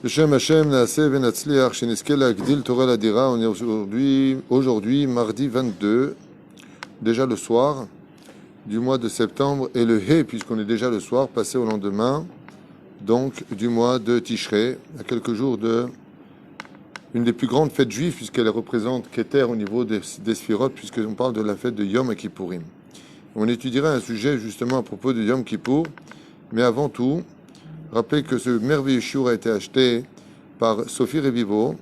Beshem Hashem, Naaseh Venatzliach, Sheneske Lagdil Torah Ladira. On est aujourd'hui, mardi 22, déjà le soir du mois de septembre, et le He, puisqu'on est déjà le soir, passé au lendemain, donc du mois de Tishrei, à quelques jours de une des plus grandes fêtes juives, puisqu'elle représente Keter au niveau des Sphirot, puisqu'on parle de la fête de Yom Kippourim. On étudiera un sujet justement à propos de Yom Kippour, mais avant tout, rappelez que ce merveilleux shiur a été acheté par Sophie Revivo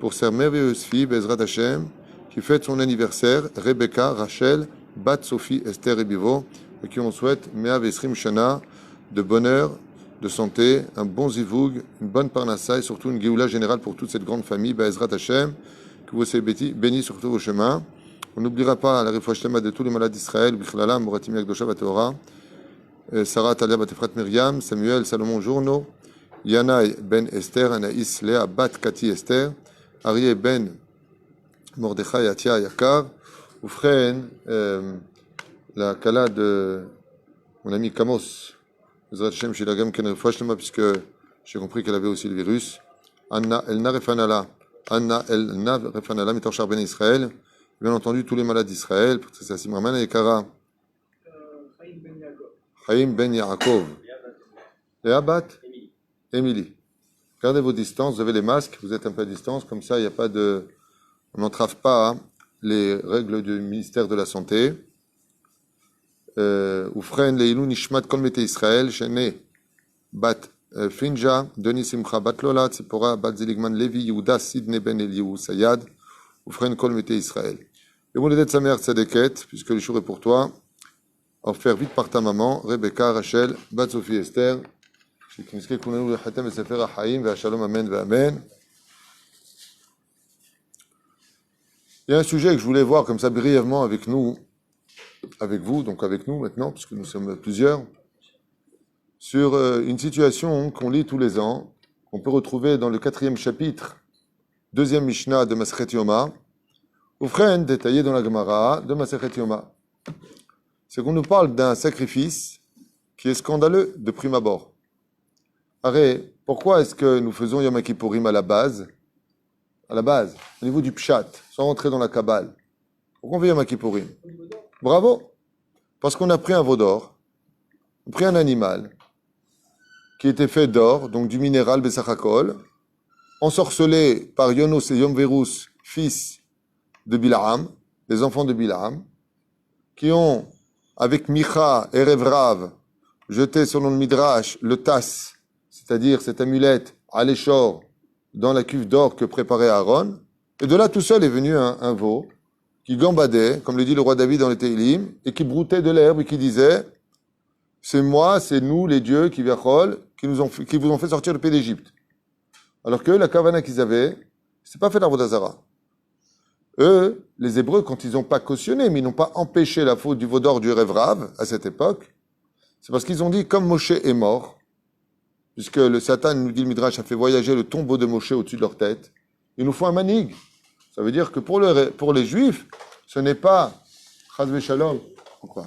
pour sa merveilleuse fille, Bezrat Hashem, qui fête son anniversaire, Rebecca Rachel Bat Sophie Esther Revivo, à qui on souhaite Mea Vesrim Shana, de bonheur, de santé, un bon zivoug, une bonne parnassa et surtout une géoula générale pour toute cette grande famille, Bezrat Hashem, que vous soyez bénis sur tous vos chemins. On n'oubliera pas la refouach shlema de tous les malades d'Israël, Bichlala, Moratim Yakdosha Vateora, Sarah Talia Batefrat Myriam, Samuel Salomon Journo, Yanaï Ben Esther, Anaïs Léa Bat Kati Esther, Arié Ben Mordechai Atia Yakar, Oufren, la Kala de mon ami Kamos, Bezrat Hashem Shilagam Ken refouach shlema, puisque j'ai compris qu'elle avait aussi le virus. Anna Elna Refanala, Mitorchar Ben Israël, bien entendu tous les malades d'Israël, Patricia Simraman et Kara. Chaim Ben Yaakov. Léa Bat Émilie. Gardez vos distances, vous avez les masques, vous êtes un peu à distance, comme ça il n'y a pas de. On n'entrave pas les règles du ministère de la Santé. Oufren Leilou Nishmat Kol Mete Israël, Shene Bat Finja, Denis Simcha Bat Lola, Tzipora Bat Ziligman Levi, Yehuda Sidney Ben Eliou Sayad, Oufren Kol Mete Israël. Et vous l'êtes sa mère Tzedeket, puisque le jour est pour toi. Offert vite par ta maman, Rebecca, Rachel, Bat Sophie Esther. Il y a un sujet que je voulais voir comme ça brièvement avec nous, avec vous, donc avec nous maintenant, puisque nous sommes plusieurs, sur une situation qu'on lit tous les ans, qu'on peut retrouver dans le 4e chapitre, 2e Mishnah de Masechet Yoma, Oufren détaillé dans la Gemara de Masechet Yoma. C'est qu'on nous parle d'un sacrifice qui est scandaleux de prime abord. Arrête, pourquoi est-ce que nous faisons Yom Kippourim à la base, au niveau du Pshat, sans rentrer dans la Kabbale? Pourquoi on fait Yom Kippourim? Bravo! Parce qu'on a pris un veau d'or, on a pris un animal qui était fait d'or, donc du minéral Bessachakol, ensorcelé par Yonos et Yomverus, fils de Bilaam, les enfants de Bilaam, qui ont avec Micha et Revrav, jeté selon le Midrash le tas, c'est-à-dire cette amulette à l'échor dans la cuve d'or que préparait Aaron. Et de là, tout seul est venu un veau qui gambadait, comme le dit le roi David dans les Teilim, et qui broutait de l'herbe et qui disait « C'est moi, c'est nous, les dieux, qui vous ont fait sortir du pays d'Égypte. » Alors que la kavana qu'ils avaient, c'est pas fait d'Avodah Zara. Eux, les Hébreux, quand ils n'ont pas cautionné, mais ils n'ont pas empêché la faute du veau d'or du Revrav à cette époque, c'est parce qu'ils ont dit, comme Moshe est mort, puisque le Satan, nous dit le Midrash, a fait voyager le tombeau de Moshe au-dessus de leur tête, il nous faut un manig. Ça veut dire que pour les Juifs, ce n'est pas Chazve Shalom. Pourquoi?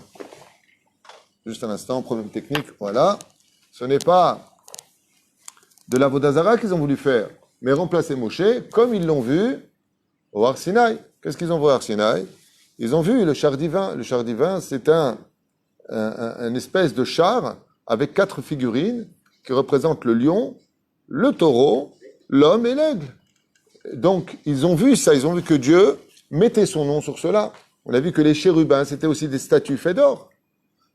Juste un instant, problème technique, voilà. Ce n'est pas de la Vodazara qu'ils ont voulu faire, mais remplacer Moshe, comme ils l'ont vu au Har Sinaï. Qu'est-ce qu'ils ont vu au Har Sinaï? Ils ont vu le char divin. Le char divin, c'est un espèce de char avec 4 figurines qui représentent le lion, le taureau, l'homme et l'aigle. Donc, ils ont vu ça. Ils ont vu que Dieu mettait son nom sur cela. On a vu que les chérubins, c'était aussi des statues faites d'or.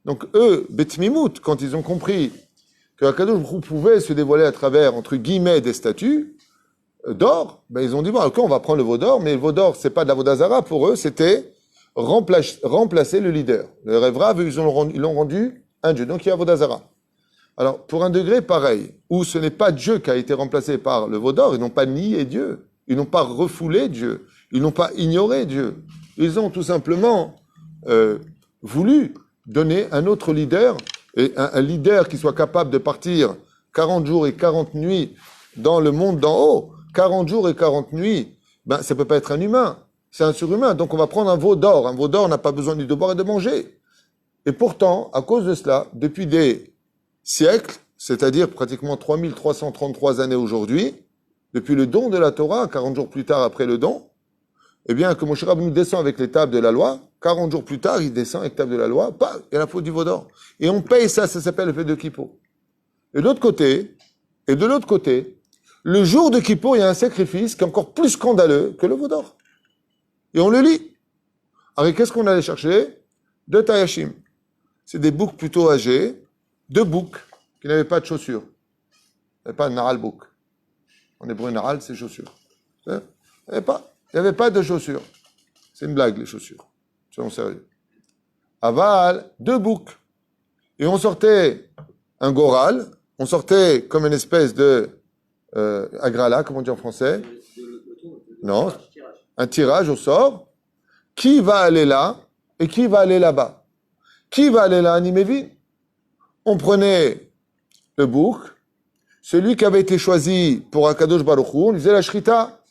Donc, eux, Bet Mimout, quand ils ont compris que Akadosh Baruch Hu pouvait se dévoiler à travers, entre guillemets, des statues d'or, ben ils ont dit, bon, ok, on va prendre le veau d'or, mais le veau d'or, c'est pas de la Avodah Zara, pour eux, c'était remplacer le leader. Le Revrav, ils l'ont rendu un dieu. Donc, il y a Avodah Zara. Alors, pour un degré pareil, où ce n'est pas Dieu qui a été remplacé par le veau d'or, ils n'ont pas nié Dieu, ils n'ont pas refoulé Dieu, ils n'ont pas ignoré Dieu. Ils ont tout simplement voulu donner un autre leader, et un leader qui soit capable de partir 40 jours et 40 nuits dans le monde d'en haut. 40 jours et 40 nuits, ben, ça peut pas être un humain, c'est un surhumain. Donc on va prendre un veau d'or. Un veau d'or n'a pas besoin ni de boire et de manger. Et pourtant, à cause de cela, depuis des siècles, c'est-à-dire pratiquement 3333 années aujourd'hui, depuis le don de la Torah, 40 jours plus tard après le don, eh bien, que Moshe Rabbeinu descend avec les tables de la loi, 40 jours plus tard, il descend avec les tables de la loi, il y a la faute du veau d'or. Et on paye ça, ça s'appelle le fait de Kippour. Et de l'autre côté, le jour de Kippour, il y a un sacrifice qui est encore plus scandaleux que le veau d'or. Et on le lit. Alors, qu'est-ce qu'on allait chercher? 2 Tayashim. C'est des boucs plutôt âgés, 2 boucs qui n'avaient pas de chaussures. Il n'y avait pas de naral bouc. En hébreu, naral, c'est chaussures. Il n'y avait pas de chaussures. C'est une blague, les chaussures. Soyons sérieux. Aval, 2 boucs. Et on sortait un goral, on sortait comme une espèce de agrala, comme on dit en français. Non, un tirage au sort. Qui va aller là et qui va aller là-bas? Qui va aller là, Nimévi? On prenait le bouc, celui qui avait été choisi pour Akadosh Baruch Hu, on lui faisait la shrita.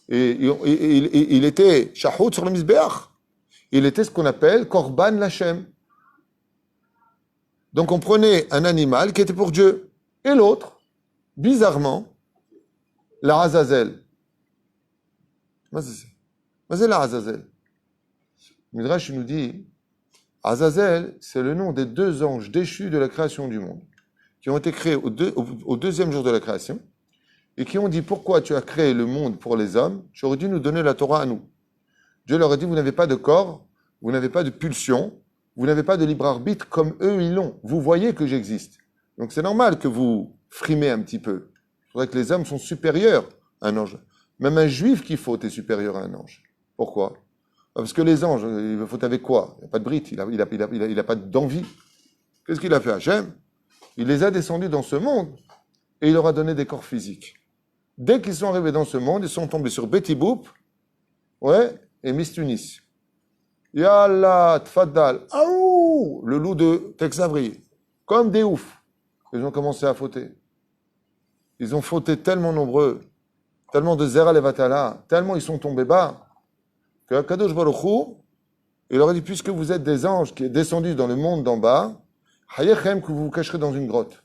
Et il était shahout sur le misbeach. Il était ce qu'on appelle korban lachem. Donc on prenait un animal qui était pour Dieu. Et l'autre, bizarrement, la Azazel. C'est la Azazel. Midrash nous dit, Azazel, c'est le nom des 2 anges déchus de la création du monde, qui ont été créés au 2e jour de la création, et qui ont dit, pourquoi tu as créé le monde pour les hommes? Tu aurais dû nous donner la Torah à nous. Dieu leur a dit, vous n'avez pas de corps, vous n'avez pas de pulsion, vous n'avez pas de libre arbitre comme eux ils l'ont. Vous voyez que j'existe. Donc c'est normal que vous frimez un petit peu. Il faudrait que les hommes sont supérieurs à un ange. Même un juif qui faute est supérieur à un ange. Pourquoi? Parce que les anges, il faut avec quoi? Il n'y a pas de brite, il n'a pas d'envie. Qu'est-ce qu'il a fait, Hachem? Il les a descendus dans ce monde et il leur a donné des corps physiques. Dès qu'ils sont arrivés dans ce monde, ils sont tombés sur Betty Boop, et Miss Tunis. Yallah, tfaddal, aouh, le loup de Tex Avery, comme des oufs. Ils ont commencé à fauter. Ils ont fauté tellement nombreux, tellement de Zera Levatala, tellement ils sont tombés bas, que Kadosh Baruch Hu, il leur a dit, puisque vous êtes des anges qui est descendu dans le monde d'en bas, Hayechem, que vous vous cacherez dans une grotte.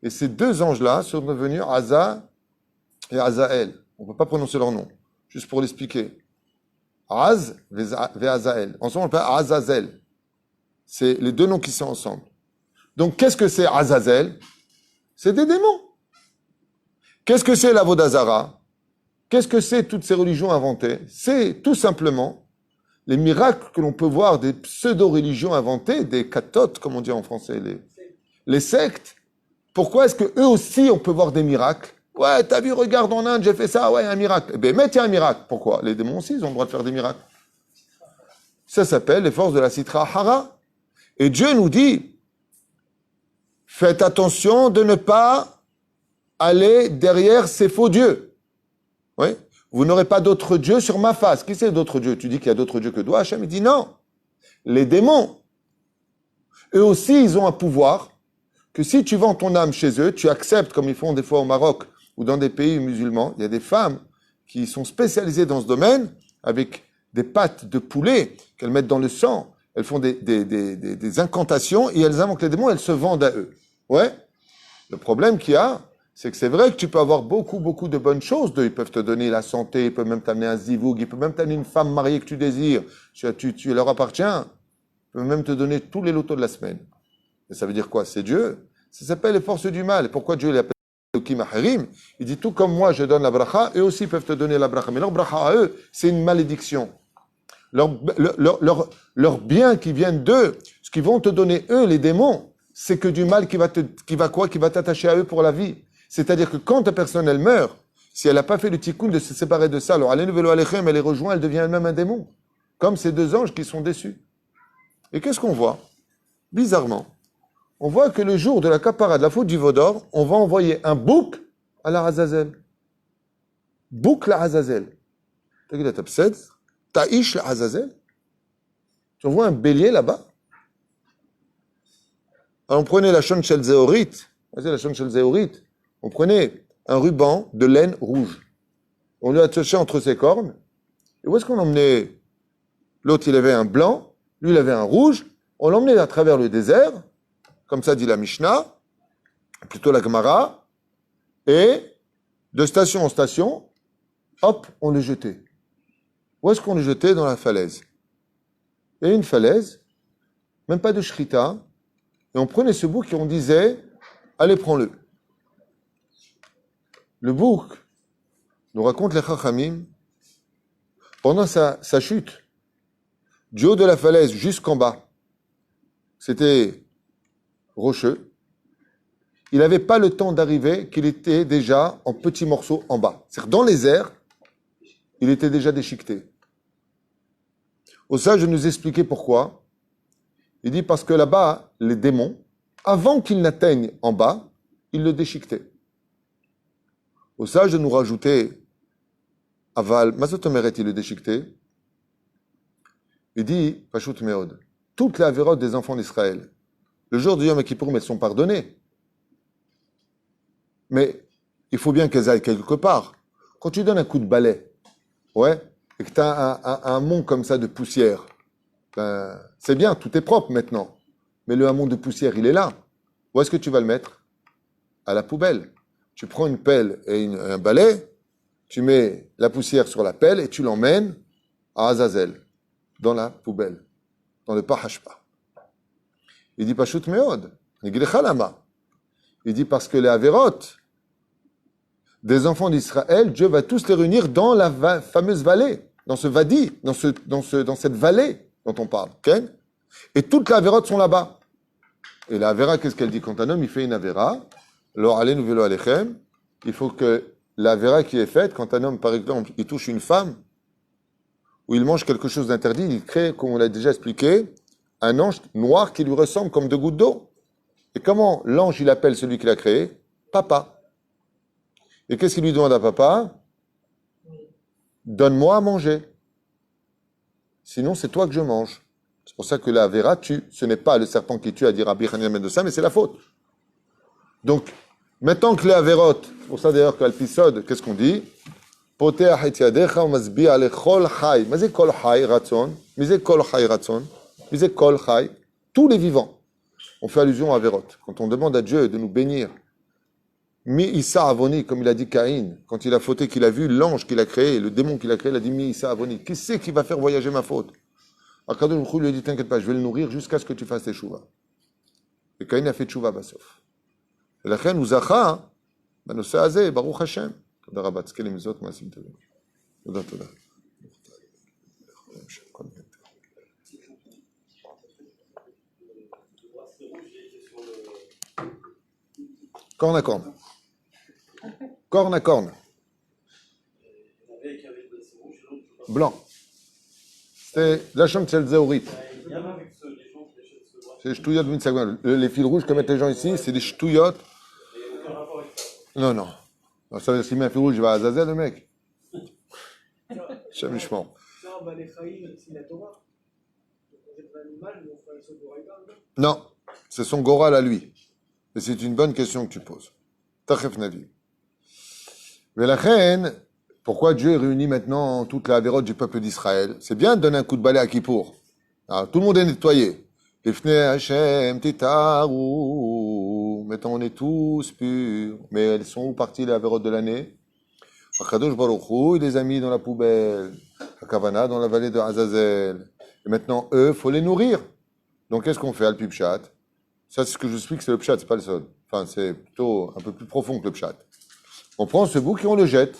Et ces 2 anges-là sont devenus Aza et Azael. On ne peut pas prononcer leur nom, juste pour l'expliquer. Az et Azael. Ensemble, on appelle Azazel. C'est les 2 noms qui sont ensemble. Donc, qu'est-ce que c'est Azazel? C'est des démons. Qu'est-ce que c'est la Vodazara? Qu'est-ce que c'est toutes ces religions inventées? C'est tout simplement les miracles que l'on peut voir des pseudo-religions inventées, des katotes, comme on dit en français, les sectes. Pourquoi est-ce que eux aussi, on peut voir des miracles? Ouais, t'as vu, regarde en Inde, j'ai fait ça, ouais, un miracle. Eh bien, mais il y a un miracle. Pourquoi? Les démons aussi, ils ont le droit de faire des miracles. Ça s'appelle les forces de la Sitra Hara. Et Dieu nous dit, faites attention de ne pas aller derrière ces faux dieux. Oui? Vous n'aurez pas d'autres dieux sur ma face. Qui c'est d'autres dieux? Tu dis qu'il y a d'autres dieux que toi, Hachem? Il dit non. Les démons. Eux aussi, ils ont un pouvoir que si tu vends ton âme chez eux, tu acceptes, comme ils font des fois au Maroc ou dans des pays musulmans, il y a des femmes qui sont spécialisées dans ce domaine avec des pattes de poulet qu'elles mettent dans le sang. Elles font des incantations et elles invoquent les démons, elles se vendent à eux. Ouais. Le problème qu'il y a, c'est que c'est vrai que tu peux avoir beaucoup de bonnes choses. Ils peuvent te donner la santé, ils peuvent même t'amener un zivoug, ils peuvent même t'amener une femme mariée que tu désires. Tu leur appartiens. Ils peuvent même te donner tous les lotos de la semaine. Et ça veut dire quoi? C'est Dieu. Ça s'appelle les forces du mal. Et pourquoi Dieu l'appelle Elokim Aharim? Il dit, tout comme moi, je donne la bracha, eux aussi peuvent te donner la bracha. Mais leur bracha à eux, c'est une malédiction. Leur bien qui viennent d'eux, ce qu'ils vont te donner, eux, les démons, c'est que du mal qui va t'attacher à eux pour la vie. C'est-à-dire que quand ta personne, elle meurt, si elle n'a pas fait le tikkun de se séparer de ça, alors elle les rejoint, elle devient elle-même un démon. Comme ces 2 anges qui sont déçus. Et qu'est-ce qu'on voit? Bizarrement, on voit que le jour de la kapara, de la faute du veau d'or, on va envoyer un bouc à la Azazel. Bouc la Azazel. Taïch la Azazel. Tu vois un bélier là-bas? Alors on prenait la Shon Shel Zéorit. La Shon Shel Zéorit. On prenait un ruban de laine rouge. On lui attachait entre ses cornes. Et où est-ce qu'on l'emmenait? L'autre, il avait un blanc. Lui, il avait un rouge. On l'emmenait à travers le désert. Comme ça dit la Mishnah. plutôt la Gemara, et de station en station, hop, on les jetait. Où est-ce qu'on les jetait? Dans la falaise. Et une falaise, même pas de shrita, et on prenait ce bouc et on disait, allez, prends-le. Le bouc, nous raconte les Chachamim, pendant sa chute, du haut de la falaise jusqu'en bas, c'était rocheux, il n'avait pas le temps d'arriver qu'il était déjà en petits morceaux en bas. C'est-à-dire, dans les airs, il était déjà déchiqueté. Au sage de nous expliquer pourquoi. Il dit parce que là-bas, les démons, avant qu'ils n'atteignent en bas, ils le déchiquetaient. Au sage de nous rajouter aval, mazotomeret, il le déchiquetait. Il dit, Pashut Meod, toutes les avérotes des enfants d'Israël, le jour du Yom Kippour, elles sont pardonnées. Mais il faut bien qu'elles aillent quelque part. Quand tu donnes un coup de balai, ouais, et que tu as un mont comme ça de poussière, ben, c'est bien, tout est propre maintenant. Mais le hamon de poussière, il est là. Où est-ce que tu vas le mettre? À la poubelle. Tu prends une pelle et un balai, tu mets la poussière sur la pelle et tu l'emmènes à Azazel, dans la poubelle, dans le Pahashpa. Il dit Pashut Meod, Niglecha Lama. Il dit parce que les Avérotes des enfants d'Israël, Dieu va tous les réunir dans la fameuse vallée, dans ce vadi, dans cette vallée dont on parle. Okay? Et toutes les Avérotes sont là-bas. Et la Avéra, qu'est-ce qu'elle dit? Quand un homme il fait une Avéra, Lo alenu velo alechem, il faut que la Avéra qui est faite, quand un homme, par exemple, il touche une femme, ou il mange quelque chose d'interdit, il crée, comme on l'a déjà expliqué, un ange noir qui lui ressemble comme deux gouttes d'eau. Et comment l'ange, il appelle celui qui l'a créé? Papa. Et qu'est-ce qu'il lui demande à papa? Donne-moi à manger. Sinon, c'est toi que je mange. C'est pour ça que la Avéra tue. Ce n'est pas le serpent qui tue, à dire Rabbi Hanina de ça, mais c'est la faute. Donc, maintenant que les Avérotes, c'est pour ça d'ailleurs qu'Alpisod, qu'est-ce qu'on dit? Poteach et yadecha umazbi ale chol chai. Mais c'est kol chai ratson. Mais c'est kol chai ratson. Mais c'est kol chai. Tous les vivants. On fait allusion à Avérotes. Quand on demande à Dieu de nous bénir, Mi Issa Avoni, comme il a dit Caïn, quand il a fauté, qu'il a vu l'ange qu'il a créé, le démon qu'il a créé, il a dit Mi Issa Avoni. Qui c'est qui va faire voyager ma faute? Akadosh Baruch Hu lui a dit t'inquiète pas, je vais le nourrir jusqu'à ce que tu fasses tes chouvas. Et Caïn a fait chouvas basof. Et la reine Uzacha, בנושא הזה, ברוך השם. תודה רבה, תזכה למזות מעשים טובים. תודה, תודה. Corne à corne. Corne à corne. Blanc. C'est la chambre de Zéorit. C'est ch'touillottes Vinsagman. Les fils rouges que mettent les gens ici, c'est des ch'touillottes. Non, non. Ça veut dire s'il met un fil rouge, il va à Azazel, le mec. Jamais je pense. Non, c'est son goral à lui. Et c'est une bonne question que tu poses. Tachef Navi. Mais la reine, pourquoi Dieu réunit maintenant toute la Avérote du peuple d'Israël? C'est bien de donner un coup de balai à Kippour. Alors, tout le monde est nettoyé. Ifne Hashem titaru. Maintenant, on est tous purs. Mais elles sont où parties les Avérotes de l'année? Akadosh Baruch Hu, il les a mis dans la poubelle. Akavana, dans la vallée de Azazel. Et maintenant, eux, faut les nourrir. Donc, qu'est-ce qu'on fait, Al Pipchat? Ça, c'est ce que je explique, c'est le pshat, c'est pas le sol. Enfin, c'est plutôt un peu plus profond que le pshat. On prend ce bouc et on le jette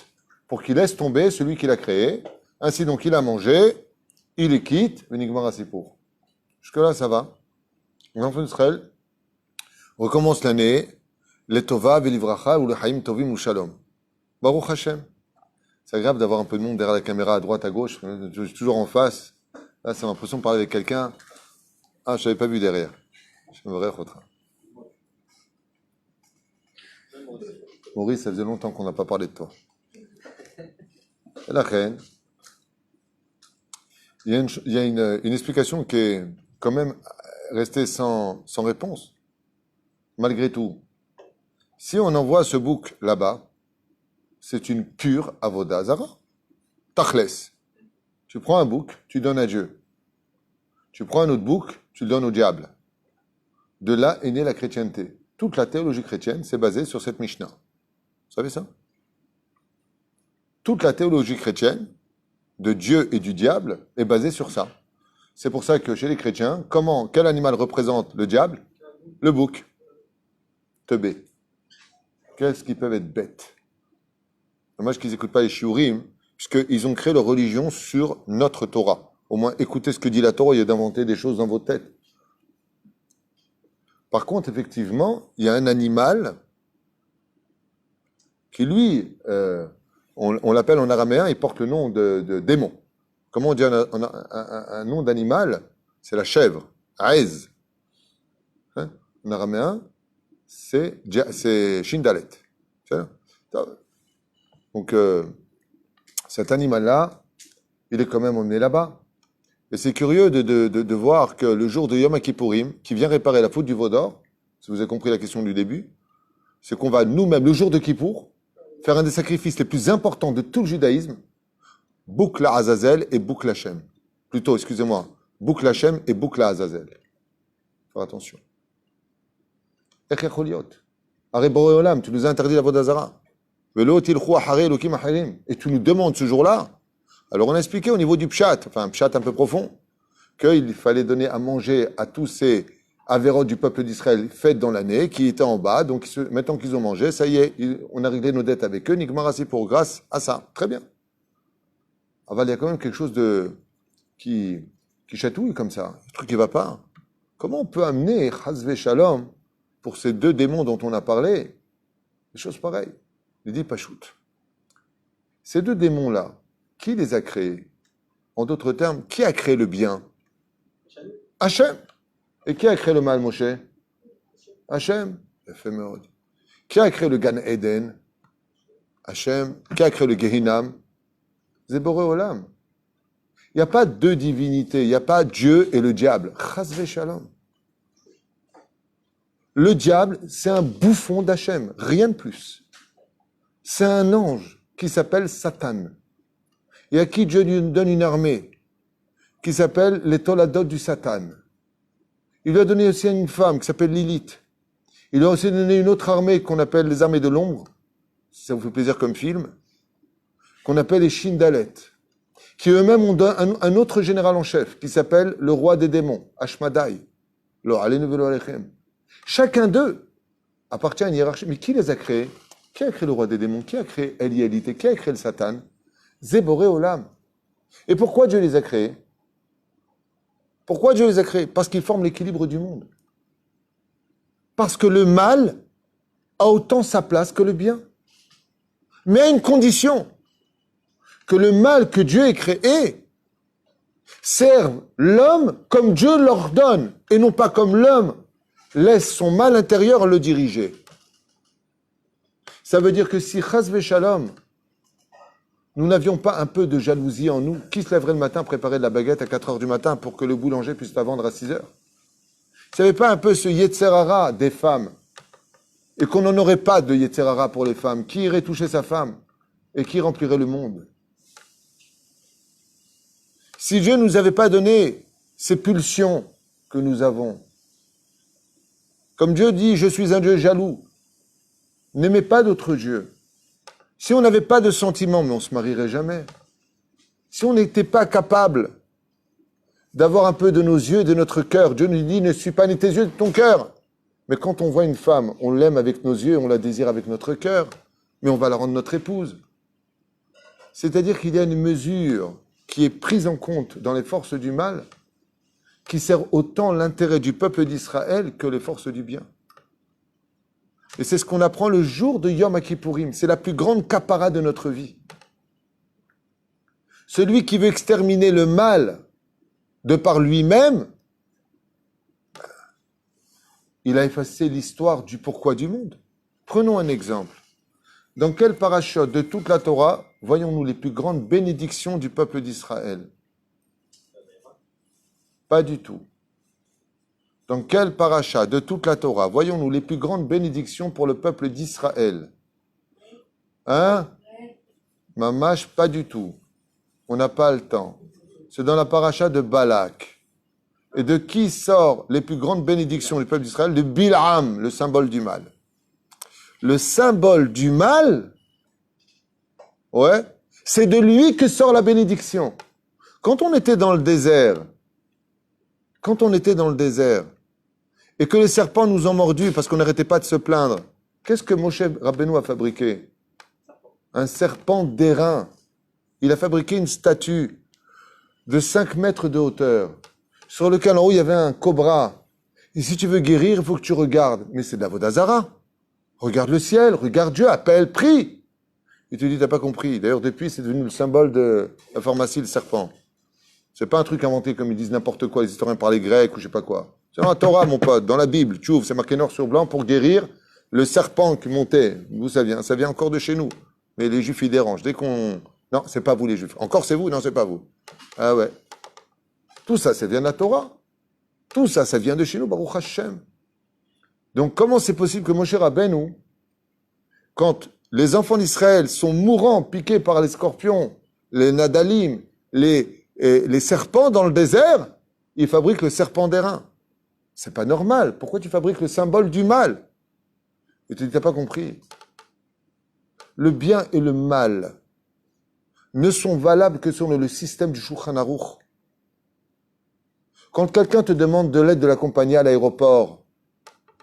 pour qu'il laisse tomber celui qui l'a créé. Ainsi, donc, il a mangé, il les quitte, uniquement assez pour. Jusque-là, ça va. L'enfant d'Israël recommence l'année, les tova, velivracha, ou le haïm tovim ou shalom. Baruch Hashem. C'est agréable d'avoir un peu de monde derrière la caméra, à droite, à gauche. Je suis toujours en face. Là, c'est l'impression de parler avec quelqu'un. Ah, je n'avais pas vu derrière. Je me verrai autre. Maurice, ça faisait longtemps qu'on n'a pas parlé de toi. Et la reine, il y a une explication qui est quand même restée sans réponse. Malgré tout, si on envoie ce bouc là-bas, c'est une pure avoda zara. Tachles. Tu prends un bouc, tu donnes à Dieu. Tu prends un autre bouc, tu le donnes au diable. De là est née la chrétienté. toute la théologie chrétienne, c'est basé sur cette Mishnah. Vous savez ça? Toute la théologie chrétienne, de Dieu et du diable, est basée sur ça. C'est pour ça que chez les chrétiens, quel animal représente le diable? Le bouc. Teubé. Qu'est-ce qu'ils peuvent être bêtes? Dommage qu'ils n'écoutent pas les shiurim, puisqu'ils ont créé leur religion sur notre Torah. Au moins, écoutez ce que dit la Torah, il y a d'inventer des choses dans votre tête. Par contre, effectivement, il y a un animal qui, lui, on l'appelle en araméen, il porte le nom de démon. Comment on dit un nom d'animal? C'est la chèvre, Aez. Hein? En araméen, c'est Shindalet. Donc, cet animal-là, il est quand même emmené là-bas. Et c'est curieux de voir que le jour de Yom Kippourim, qui vient réparer la faute du veau d'or, si vous avez compris la question du début, c'est qu'on va nous-mêmes, le jour de Kippour, faire un des sacrifices les plus importants de tout le judaïsme, Boukla Azazel et Boukla Hashem. Plutôt, excusez-moi, Boukla Hashem et Boukla Azazel. Faire attention. Aré Boré Olam, tu nous as interdit la Vodazara. Et tu nous demandes ce jour-là. Alors on a expliqué au niveau du pshat, enfin un pshat un peu profond, qu'il fallait donner à manger à tous ces avérotes du peuple d'Israël faites dans l'année, qui étaient en bas, donc maintenant qu'ils ont mangé, ça y est, on a réglé nos dettes avec eux, Nigmarasi pour grâce à ça. Très bien. Alors, il y a quand même quelque chose qui chatouille comme ça, un truc qui ne va pas. Comment on peut amener Chazvé Shalom pour ces deux démons dont on a parlé, des choses pareilles? Il dit Pachout. Ces deux démons-là, qui les a créés? En d'autres termes, qui a créé le bien? Hachem. Et qui a créé le mal, Moshe? Hachem. Qui a créé le Gan Eden? Hachem. Qui a créé le Gehinam? Zéboré Olam. Il n'y a pas deux divinités, il n'y a pas Dieu et le diable. Chazvé Shalom. Le diable, c'est un bouffon d'Hachem, rien de plus. C'est un ange qui s'appelle Satan, et à qui Dieu lui donne une armée qui s'appelle les Toladot du Satan. Il lui a donné aussi une femme qui s'appelle Lilith. Il lui a aussi donné une autre armée qu'on appelle les armées de l'ombre, si ça vous fait plaisir comme film, qu'on appelle les Shindalet, qui eux-mêmes ont un autre général en chef qui s'appelle le roi des démons, Ashmadai. Chacun d'eux appartient à une hiérarchie. Mais qui les a créés? Qui a créé le roi des démons? Qui a créé Elielite? Qui a créé le Satan? Zéboré Olam. Et pourquoi Dieu les a créés? Pourquoi Dieu les a créés? Parce qu'ils forment l'équilibre du monde. Parce que le mal a autant sa place que le bien. Mais à une condition, que le mal que Dieu ait créé serve l'homme comme Dieu l'ordonne, et non pas comme l'homme laisse son mal intérieur le diriger. Ça veut dire que si Chazvé Shalom, nous n'avions pas un peu de jalousie en nous, qui se lèverait le matin préparer de la baguette à 4 heures du matin pour que le boulanger puisse la vendre à 6 heures? Vous n'avez pas un peu ce Yetzerara des femmes, et qu'on n'en aurait pas de Yetzerara pour les femmes, qui irait toucher sa femme et qui remplirait le monde? Si Dieu ne nous avait pas donné ces pulsions que nous avons, comme Dieu dit, je suis un Dieu jaloux, n'aimez pas d'autres dieux. Si on n'avait pas de sentiments, mais on ne se marierait jamais. Si on n'était pas capable d'avoir un peu de nos yeux et de notre cœur, Dieu nous dit, ne suis pas ni tes yeux, de ton cœur. Mais quand on voit une femme, on l'aime avec nos yeux, on la désire avec notre cœur, mais on va la rendre notre épouse. C'est-à-dire qu'il y a une mesure qui est prise en compte dans les forces du mal, qui sert autant l'intérêt du peuple d'Israël que les forces du bien. Et c'est ce qu'on apprend le jour de Yom Kippourim. C'est la plus grande kapara de notre vie. Celui qui veut exterminer le mal de par lui-même, il a effacé l'histoire du pourquoi du monde. Prenons un exemple. Dans quel parachute de toute la Torah voyons-nous les plus grandes bénédictions du peuple d'Israël? Pas du tout. Dans quel paracha de toute la Torah voyons-nous les plus grandes bénédictions pour le peuple d'Israël? Hein? Mamash, pas du tout. On n'a pas le temps. C'est dans la paracha de Balak. Et de qui sort les plus grandes bénédictions du peuple d'Israël? De Bil'am, le symbole du mal. Le symbole du mal, ouais, c'est de lui que sort la bénédiction. Quand on était dans le désert, et que les serpents nous ont mordus parce qu'on n'arrêtait pas de se plaindre, qu'est-ce que Moshe Rabbeinu a fabriqué? Un serpent d'airain. Il a fabriqué une statue de 5 mètres de hauteur, sur lequel en haut il y avait un cobra. Et si tu veux guérir, il faut que tu regardes. Mais c'est de la Vodazara. Regarde le ciel, regarde Dieu, appelle, prie. Il te dit, t'as pas compris. D'ailleurs, depuis, c'est devenu le symbole de la pharmacie, le serpent. C'est pas un truc inventé comme ils disent n'importe quoi, les historiens par les Grecs ou je sais pas quoi. C'est dans la Torah, mon pote, dans la Bible. Tu ouvres, c'est marqué noir sur blanc pour guérir le serpent qui montait. D'où ça vient? Ça vient encore de chez nous. Mais les Juifs, ils dérangent. Dès qu'on... Non, c'est pas vous les Juifs. Encore c'est vous? Non, c'est pas vous. Ah ouais. Tout ça, ça vient de la Torah. Tout ça, ça vient de chez nous, Baruch Hashem. Donc, comment c'est possible que Moshe Rabbeinu, quand les enfants d'Israël sont mourants, piqués par les scorpions, les nadalim, les serpents dans le désert, il fabrique le serpent d'airain? C'est pas normal. Pourquoi tu fabriques le symbole du mal? Et tu dis, t'as pas compris. Le bien et le mal ne sont valables que sur le système du Shulchan Aruch. Quand quelqu'un te demande de l'aide de l'accompagner à l'aéroport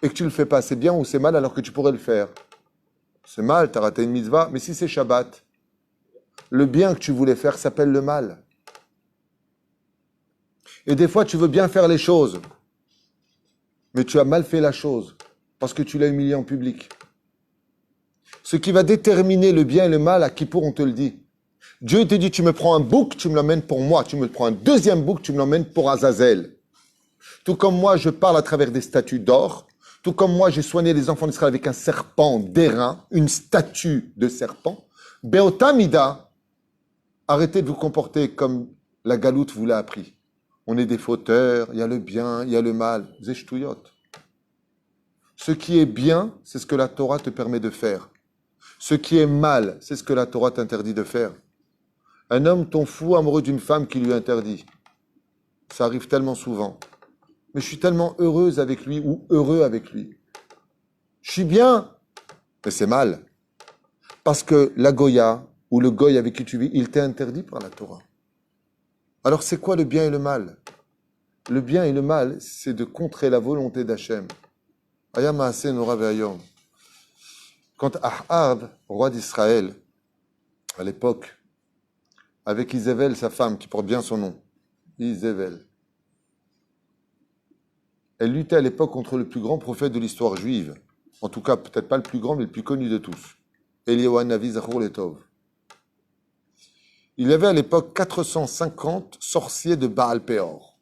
et que tu le fais pas, c'est bien ou c'est mal alors que tu pourrais le faire? C'est mal, t'as raté une mitzvah, mais si c'est Shabbat, le bien que tu voulais faire s'appelle le mal. Et des fois, tu veux bien faire les choses, mais tu as mal fait la chose parce que tu l'as humilié en public. Ce qui va déterminer le bien et le mal, à Kippour, on te le dit. Dieu te dit, tu me prends un bouc, tu me l'emmènes pour moi. Tu me prends un deuxième bouc, tu me l'emmènes pour Azazel. Tout comme moi, je parle à travers des statues d'or. Tout comme moi, j'ai soigné les enfants d'Israël avec un serpent d'airain, une statue de serpent. Beotamida, arrêtez de vous comporter comme la galoute vous l'a appris. On est des fauteurs, il y a le bien, il y a le mal. Zeshtouyot. Ce qui est bien, c'est ce que la Torah te permet de faire. Ce qui est mal, c'est ce que la Torah t'interdit de faire. Un homme tombe fou amoureux d'une femme qui lui interdit. Ça arrive tellement souvent. Mais je suis tellement heureuse avec lui ou heureux avec lui. Je suis bien, mais c'est mal. Parce que la Goya ou le Goy avec qui tu vis, il t'est interdit par la Torah. Alors c'est quoi le bien et le mal? Le bien et le mal, c'est de contrer la volonté d'Hachem. Ayam Haaseh Nora Ve'ayom. Quand Ahav, roi d'Israël, à l'époque, avec Isével, sa femme, qui porte bien son nom, Isével, elle luttait à l'époque contre le plus grand prophète de l'histoire juive. En tout cas, peut-être pas le plus grand, mais le plus connu de tous. Eliyahu Hanavi Zachor Letov. Il y avait à l'époque 450 sorciers de Baal Péor.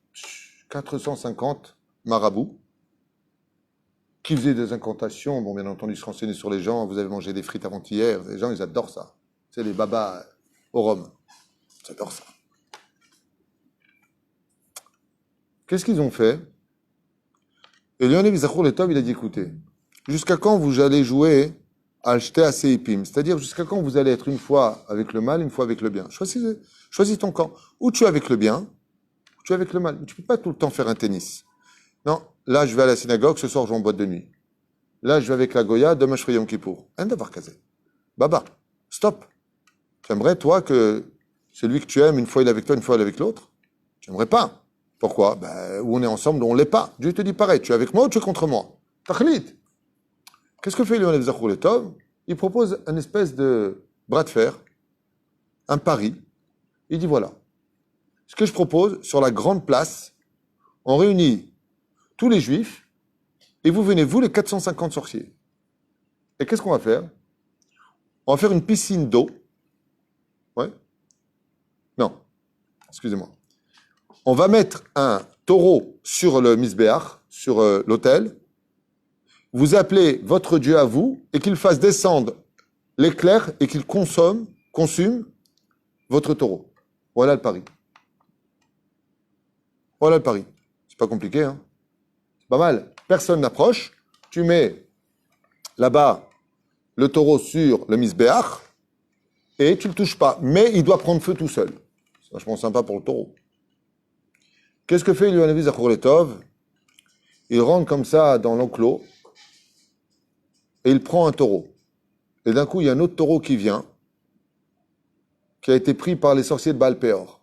450 marabouts qui faisaient des incantations. Bon, bien entendu, se renseigner sur les gens. Vous avez mangé des frites avant-hier. Les gens, ils adorent ça. C'est les babas au Rhum. Ils adorent ça. Qu'est-ce qu'ils ont fait? Eliyahu Zachor Letov, il a dit, écoutez, jusqu'à quand vous allez jouer à acheter à Seipim? C'est-à-dire, jusqu'à quand vous allez être une fois avec le mal, une fois avec le bien? Choisis ton camp. Ou tu es avec le bien, ou tu es avec le mal. Tu ne peux pas tout le temps faire un tennis. Non, là, je vais à la synagogue, ce soir, je vais en boîte de nuit. Là, je vais avec la Goya, demain, je ferai Yom Kippour. Un d'avoir casé. Baba, stop. J'aimerais, toi, que celui que tu aimes, une fois il est avec toi, une fois il est avec l'autre? J'aimerais pas. Pourquoi? Ben, où on est ensemble, on l'est pas. Dieu te dit pareil, tu es avec moi ou tu es contre moi? Tachlit. Qu'est-ce que fait Lionel Zachor Letov? Il propose une espèce de bras de fer, un pari. Il dit voilà, ce que je propose, sur la grande place, on réunit tous les juifs et vous venez, vous, les 450 sorciers. Et qu'est-ce qu'on va faire? On va faire une piscine d'eau. Ouais? Non, excusez-moi. On va mettre un taureau sur le misbéach, sur l'autel. Vous appelez votre Dieu à vous et qu'il fasse descendre l'éclair et qu'il consume votre taureau. Voilà le pari. Voilà le pari. C'est pas compliqué, hein? C'est pas mal. Personne n'approche. Tu mets là-bas le taureau sur le misbéach et tu le touches pas. Mais il doit prendre feu tout seul. C'est vachement sympa pour le taureau. Qu'est-ce que fait Eliyahu Hanavi Zachor Letov? Il rentre comme ça dans l'enclos et il prend un taureau. Et d'un coup, il y a un autre taureau qui vient, qui a été pris par les sorciers de Baal Péor.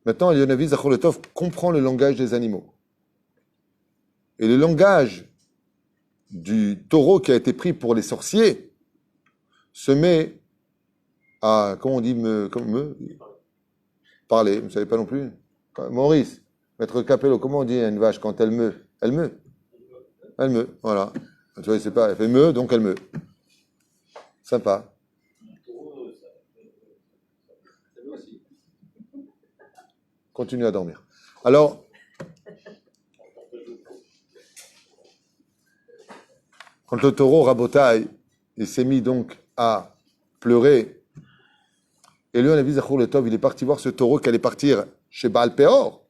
Maintenant, Eliyahu Hanavi Zachor Letov comprend le langage des animaux. Et le langage du taureau qui a été pris pour les sorciers se met à, comment on dit, parler, vous ne savez pas non plus? Maurice, Maître Capello, comment on dit à une vache quand elle meut? Elle meut. Elle meut, voilà. Tu vois, c'est pas, elle fait meut, donc elle meut. Sympa. Continue à dormir. Alors, quand le taureau rabotaille, il s'est mis donc à pleurer. Et lui, on a vu Zachor Letov, il est parti voir ce taureau qui allait partir chez Baal Péor.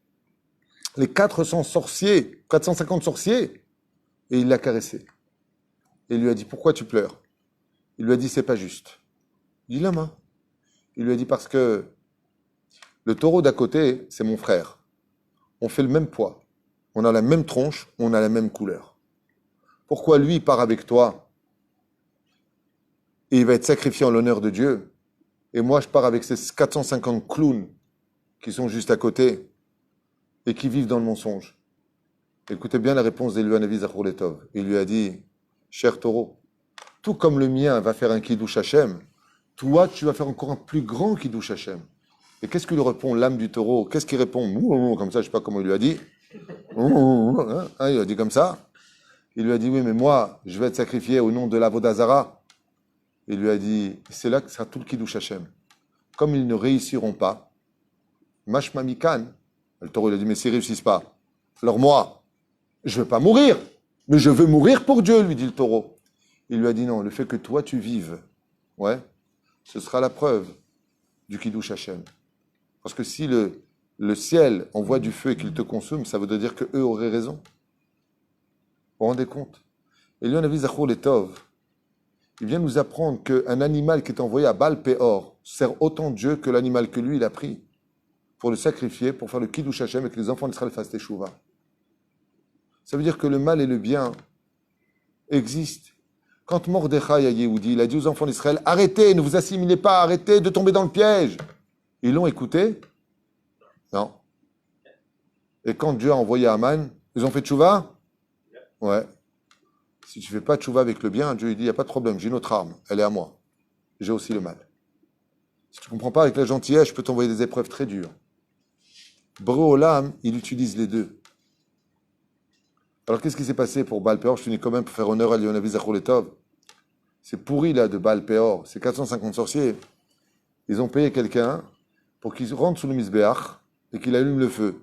Les 400 sorciers, 450 sorciers, et il l'a caressé. Et il lui a dit, pourquoi tu pleures? Il lui a dit, c'est pas juste. Il dit, la main. Il lui a dit, parce que le taureau d'à côté, c'est mon frère. On fait le même poids. On a la même tronche, on a la même couleur. Pourquoi lui part avec toi et il va être sacrifié en l'honneur de Dieu? Et moi, je pars avec ces 450 clowns qui sont juste à côté et qui vivent dans le mensonge. Écoutez bien la réponse d'Eliyahu Hanavi Zachor Letov. Il lui a dit, cher taureau, tout comme le mien va faire un kiddush Hashem, toi, tu vas faire encore un plus grand kiddush Hashem. Et qu'est-ce que lui répond l'âme du taureau? Qu'est-ce qu'il répond? Comme ça, je ne sais pas comment il lui a dit. Il a dit comme ça. Il lui a dit, oui, mais moi, je vais être sacrifié au nom de la Vodazara. Il lui a dit, c'est là que sera tout le kiddush Hashem. Comme ils ne réussiront pas, Mashma Mikan, le taureau, il a dit, mais s'ils ne réussissent pas, alors moi, je ne veux pas mourir, mais je veux mourir pour Dieu, lui dit le taureau. Il lui a dit, non, le fait que toi, tu vives, ouais, ce sera la preuve du kiddush Hashem. Parce que si le ciel envoie du feu et qu'il te consomme, ça veut dire qu'eux auraient raison. Vous vous rendez compte? Et lui, on a vu Zachor Letov. Il vient nous apprendre qu'un animal qui est envoyé à Baal Péor sert autant Dieu que l'animal que lui, il a pris pour le sacrifier, pour faire le kiddush Hashem et que les enfants d'Israël fassent teshuva. Ça veut dire que le mal et le bien existent. Quand Mordechai a Yehudi, il a dit aux enfants d'Israël, arrêtez, ne vous assimilez pas, arrêtez de tomber dans le piège. Ils l'ont écouté? Non. Et quand Dieu a envoyé Aman, ils ont fait teshuva? Ouais. Si tu ne fais pas teshuva avec le bien, Dieu lui dit, il n'y a pas de problème, j'ai une autre arme, elle est à moi. J'ai aussi le mal. Si tu ne comprends pas avec la gentillesse, je peux t'envoyer des épreuves très dures. Boré Olam, il utilise les deux. Alors qu'est-ce qui s'est passé pour Baal Péor? Je finis quand même pour faire honneur à Eliyahu Hanavi Zachor Letov. C'est pourri là de Baal Péor, c'est 450 sorciers. Ils ont payé quelqu'un pour qu'il rentre sous le misbéach et qu'il allume le feu.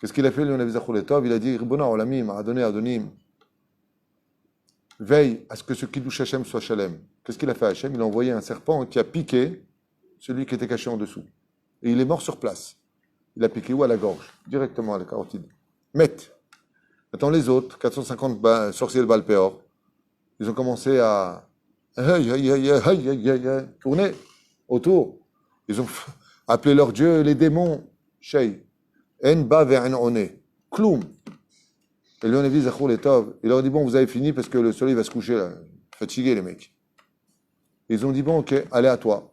Qu'est-ce qu'il a fait, Eliyahu Hanavi Zachor Letov? Il a dit, Ribona Olamim, Adonai Adonim, veille à ce que ce kiddush Hashem soit shalem. Qu'est-ce qu'il a fait à Hashem? Il a envoyé un serpent qui a piqué celui qui était caché en dessous. Et il est mort sur place. Il a piqué où? À la gorge, directement à la carotide. Met. Maintenant les autres, 450 sorciers de Baal Péor, ils ont commencé à tourner autour. Ils ont appelé leurs dieux les démons. Shei. En ba ve'en one. Kloum. Et lui, on a vu Zachor Letov. Il leur a dit, bon, vous avez fini parce que le soleil va se coucher là. Fatigués, les mecs. Ils ont dit, bon, ok, allez à toi.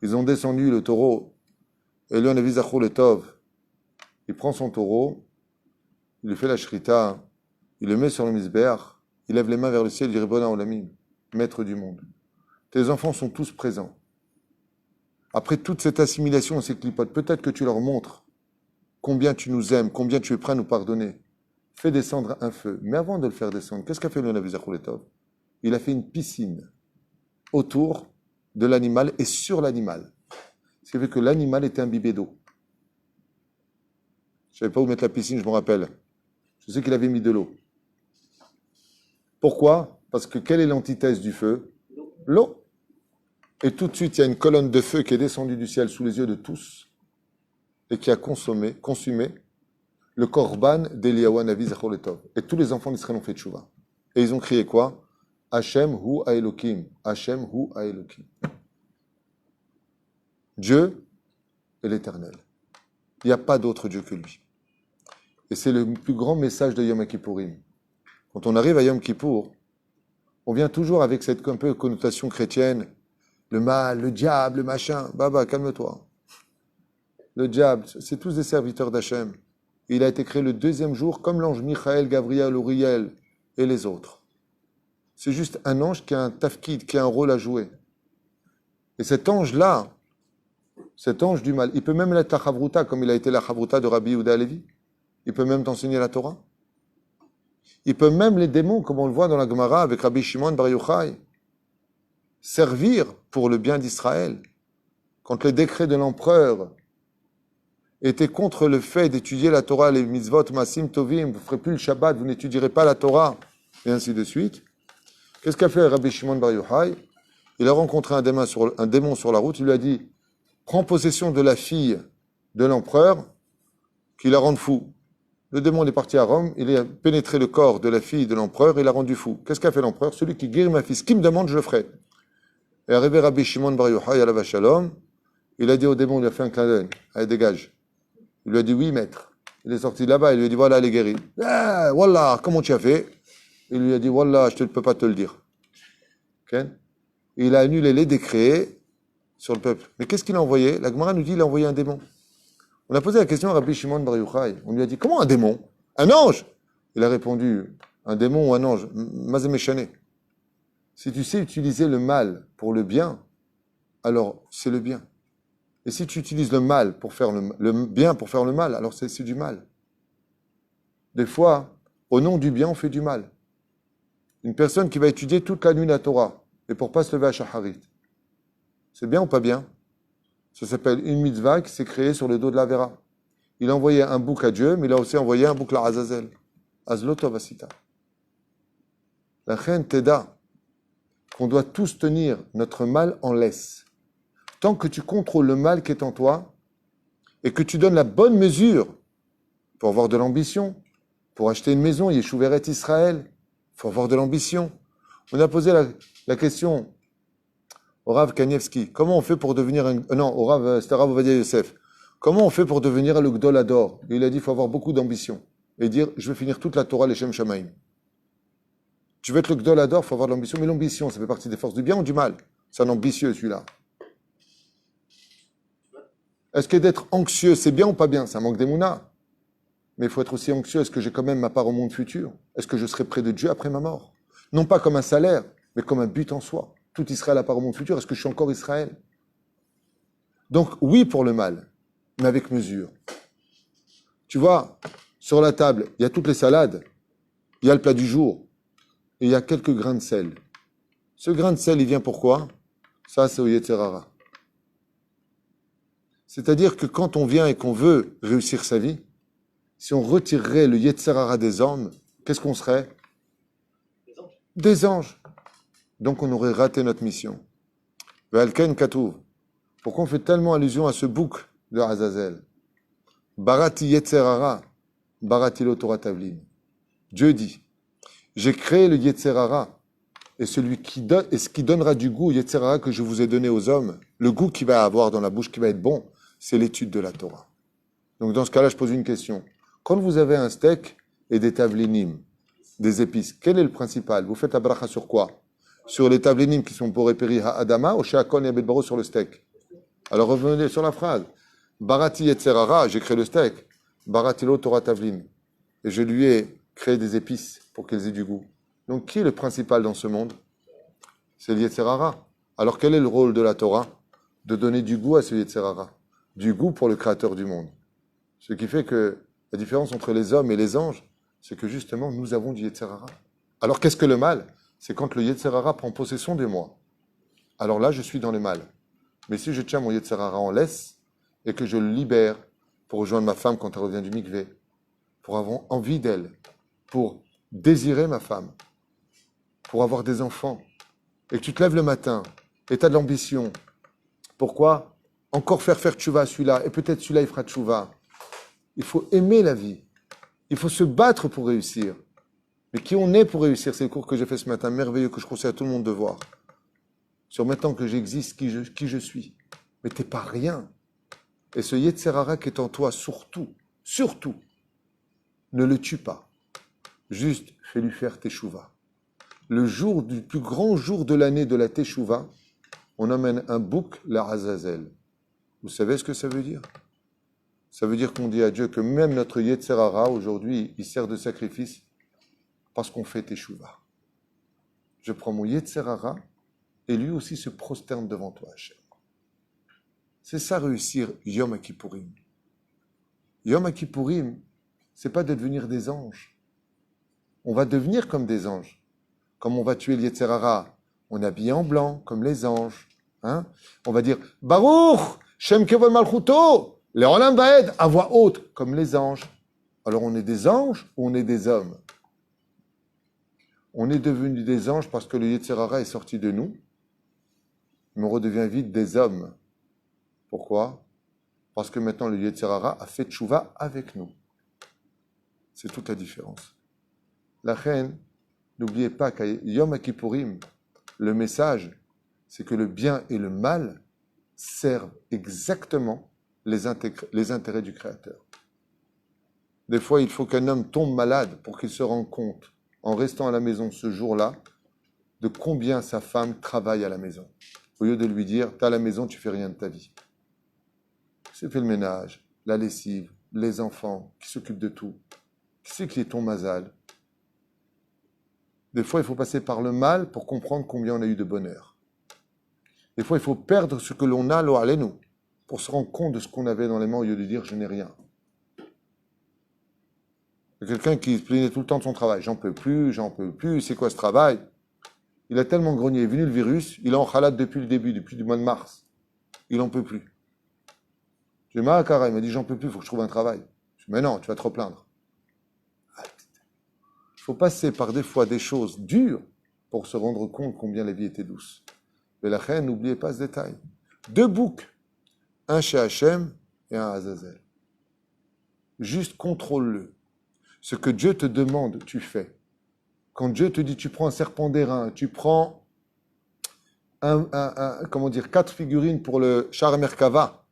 Ils ont descendu le taureau. Et lui, on a vu Zachor Letov. Il prend son taureau. Il lui fait la shrita. Il le met sur le misbéach. Il lève les mains vers le ciel. Il dit, Ribona Olamim, maître du monde. Tes enfants sont tous présents. Après toute cette assimilation, ces clipotes, peut-être que tu leur montres combien tu nous aimes, combien tu es prêt à nous pardonner. Fais descendre un feu. Mais avant de le faire descendre, qu'est-ce qu'a fait le Navi Zachor Letov? Il a fait une piscine autour de l'animal et sur l'animal. Ce qui fait que l'animal était imbibé d'eau. Je ne savais pas où mettre la piscine, je me rappelle. Je sais qu'il avait mis de l'eau. Pourquoi? Parce que quelle est l'antithèse du feu? L'eau. Et tout de suite, il y a une colonne de feu qui est descendue du ciel sous les yeux de tous et qui a consumé le korban d'Eliyahu Hanavi Zachor Letov. Et tous les enfants d'Israël ont fait tchouva. Et ils ont crié quoi? Hashem hu ha-Elokim. Hashem hu ha-Elokim. Dieu est l'Éternel. Il n'y a pas d'autre Dieu que lui. Et c'est le plus grand message de Yom Kippourim. Quand on arrive à Yom Kippour, on vient toujours avec cette un peu connotation chrétienne, le mal, le diable, le machin. Baba, calme-toi. Le diable, c'est tous des serviteurs d'Hachem. Il a été créé le deuxième jour comme l'ange Michael, Gabriel, Uriel et les autres. C'est juste un ange qui a un tafkid, qui a un rôle à jouer. Et cet ange-là, cet ange du mal, il peut même être la chavruta, comme il a été la chavruta de Rabbi Yehuda Halevi. Il peut même t'enseigner la Torah. Il peut même les démons, comme on le voit dans la Gemara avec Rabbi Shimon Bar Yochai, servir pour le bien d'Israël. Quand les décrets de l'empereur étaient contre le fait d'étudier la Torah, les mitzvot, masim tovim, vous ne ferez plus le Shabbat, vous n'étudierez pas la Torah, et ainsi de suite. Qu'est-ce qu'a fait Rabbi Shimon Bar Yochai? Il a rencontré un démon sur la route, il lui a dit, prends possession de la fille de l'empereur, qui la rende fou. Le démon est parti à Rome, il a pénétré le corps de la fille de l'empereur et l'a rendu fou. Qu'est-ce qu'a fait l'empereur? Celui qui guérit ma fille, ce qu'il me demande, je le ferai. Et arrivé Rabbi Shimon Bar Yochai à la Vachalom, il a dit au démon, il lui a fait un clin d'œil, allez, dégage. Il lui a dit, oui, maître. Il est sorti de là-bas, il lui a dit, voilà, elle est guérie. Ah, voilà, comment tu as fait? Il lui a dit, voilà, je ne peux pas te le dire. Okay? Et il a annulé les décrets sur le peuple. Mais qu'est-ce qu'il a envoyé? La Gemara nous dit, il a envoyé un démon. On a posé la question à Rabbi Shimon Bar Yochai. On lui a dit, comment un démon? Un ange? Il a répondu, un démon ou un ange? Mazemeshane. Si tu sais utiliser le mal pour le bien, alors c'est le bien. Et si tu utilises le mal pour faire le bien pour faire le mal, alors c'est du mal. Des fois, au nom du bien, on fait du mal. Une personne qui va étudier toute la nuit la Torah, et pour pas se lever à Shacharit, c'est bien ou pas bien? Ça s'appelle une mitzvah qui s'est créée sur le dos de la Vera. Il a envoyé un bouc à Dieu, mais il a aussi envoyé un bouc à Azazel. Azlotov Asita. La reine Teda, qu'on doit tous tenir notre mal en laisse. Tant que tu contrôles le mal qui est en toi, et que tu donnes la bonne mesure pour avoir de l'ambition, pour acheter une maison, Yeshuveret Israël, il faut avoir de l'ambition. On a posé la question au Rav Kanievski, comment on fait pour devenir c'était Rav Ovadia Yosef. Comment on fait pour devenir le Gdol Ador? Et il a dit, il faut avoir beaucoup d'ambition. Et dire, je vais finir toute la Torah, les Shem Shamaim. Tu veux être le Gdol Ador, il faut avoir de l'ambition. Mais l'ambition, ça fait partie des forces du bien ou du mal? C'est un ambitieux, celui-là. Est-ce que d'être anxieux, c'est bien ou pas bien? C'est un manque d'émouna. Mais il faut être aussi anxieux. Est-ce que j'ai quand même ma part au monde futur? Est-ce que je serai près de Dieu après ma mort? Non pas comme un salaire, mais comme un but en soi. Tout Israël a part au monde futur. Est-ce que je suis encore Israël? Donc, oui pour le mal, mais avec mesure. Tu vois, sur la table, il y a toutes les salades, il y a le plat du jour, et il y a quelques grains de sel. Ce grain de sel, il vient pourquoi? Ça, c'est au Yetzer Hara. C'est-à-dire que quand on vient et qu'on veut réussir sa vie, si on retirerait le Yetzer Hara des hommes, qu'est-ce qu'on serait? Des anges. Donc on aurait raté notre mission. Ve'alken Katouv. Pourquoi on fait tellement allusion à ce bouc de Azazel? Barati Yetzer Hara, Barati lo Torah Tavlin. Dieu dit, j'ai créé le Yetzer Hara, et celui qui donne, et ce qui donnera du goût au Yetzer Hara que je vous ai donné aux hommes, le goût qu'il va avoir dans la bouche, qui va être bon, c'est l'étude de la Torah. Donc dans ce cas-là, je pose une question. Quand vous avez un steak et des tavlinim, des épices, quel est le principal? Vous faites la bracha sur quoi? Sur les tavlinim qui sont pour répérir à Adama, ou chez Akon et Abedbaro sur le steak? Alors revenez sur la phrase. Barati Yetzer Hara, j'ai créé le steak. Barati lo Torah Tavlin. Et je lui ai créé des épices pour qu'elles aient du goût. Donc qui est le principal dans ce monde? C'est le Yetzer Hara. Alors quel est le rôle de la Torah? De donner du goût à ce Yetzer Hara. Du goût pour le Créateur du monde. Ce qui fait que la différence entre les hommes et les anges, c'est que justement, nous avons du Yetzer Hara. Alors qu'est-ce que le mal? C'est quand le Yetzer Hara prend possession de moi. Alors là, je suis dans le mal. Mais si je tiens mon Yetzer Hara en laisse, et que je le libère pour rejoindre ma femme quand elle revient du mikvé, pour avoir envie d'elle, pour désirer ma femme, pour avoir des enfants, et que tu te lèves le matin, et tu as de l'ambition, pourquoi? Encore faire tchouva à celui-là, et peut-être celui-là il fera tchouva. Il faut aimer la vie. Il faut se battre pour réussir. Mais qui on est pour réussir? C'est le cours que j'ai fait ce matin, merveilleux, que je conseille à tout le monde de voir. Sur maintenant que j'existe, qui je suis. Mais t'es pas rien. Et ce Yetzer Hara qui est en toi, surtout, ne le tue pas. Juste, fais-lui faire Teshuvah. Le jour du plus grand jour de l'année de la Teshuvah, on emmène un bouc, la Azazel. Vous savez ce que ça veut dire? Ça veut dire qu'on dit à Dieu que même notre Yetzer Hara, aujourd'hui, il sert de sacrifice parce qu'on fait Teshuvah. Je prends mon Yetzer Hara et lui aussi se prosterne devant toi, Hachem. C'est ça réussir Yom Kippourim. Yom Kippourim, c'est pas de devenir des anges. On va devenir comme des anges. Comme on va tuer le Yetzer Hara, on est habillé en blanc, comme les anges. Hein? On va dire Baruch, Shem Kevod Malchuto, les Olam Vaed, à voix haute, comme les anges. Alors on est des anges ou on est des hommes? On est devenus des anges parce que le Yetzer Hara est sorti de nous, mais on redevient vite des hommes. Pourquoi? Parce que maintenant le Yetzer Hara a fait tchouva avec nous. C'est toute la différence. La reine, n'oubliez pas qu'à Yom Kippourim, le message, c'est que le bien et le mal servent exactement les intérêts du Créateur. Des fois, il faut qu'un homme tombe malade pour qu'il se rende compte, en restant à la maison ce jour-là, de combien sa femme travaille à la maison. Au lieu de lui dire, t'es à la maison, tu fais rien de ta vie. C'est fait le ménage, la lessive, les enfants, qui s'occupent de tout. Qui c'est qui est ton mazal? Des fois, il faut passer par le mal pour comprendre combien on a eu de bonheur. Des fois, il faut perdre ce que l'on a, lo alenu, pour se rendre compte de ce qu'on avait dans les mains au lieu de dire je n'ai rien. Il y a quelqu'un qui se plaignait tout le temps de son travail. J'en peux plus, c'est quoi ce travail? Il a tellement grogné, est venu le virus, il est en khalat depuis le début, depuis le mois de mars. Il n'en peut plus. J'ai mal à Cara, il m'a dit j'en peux plus, il faut que je trouve un travail. Je dis mais non, tu vas te replaindre. Il faut passer par des fois des choses dures pour se rendre compte combien la vie était douce. Mais la reine, n'oubliez pas ce détail. 2 boucs, un chez Hachem et un Azazel. Juste contrôle-le. Ce que Dieu te demande, tu fais. Quand Dieu te dit, tu prends un serpent d'airain, tu prends 4 figurines pour le Char Merkava.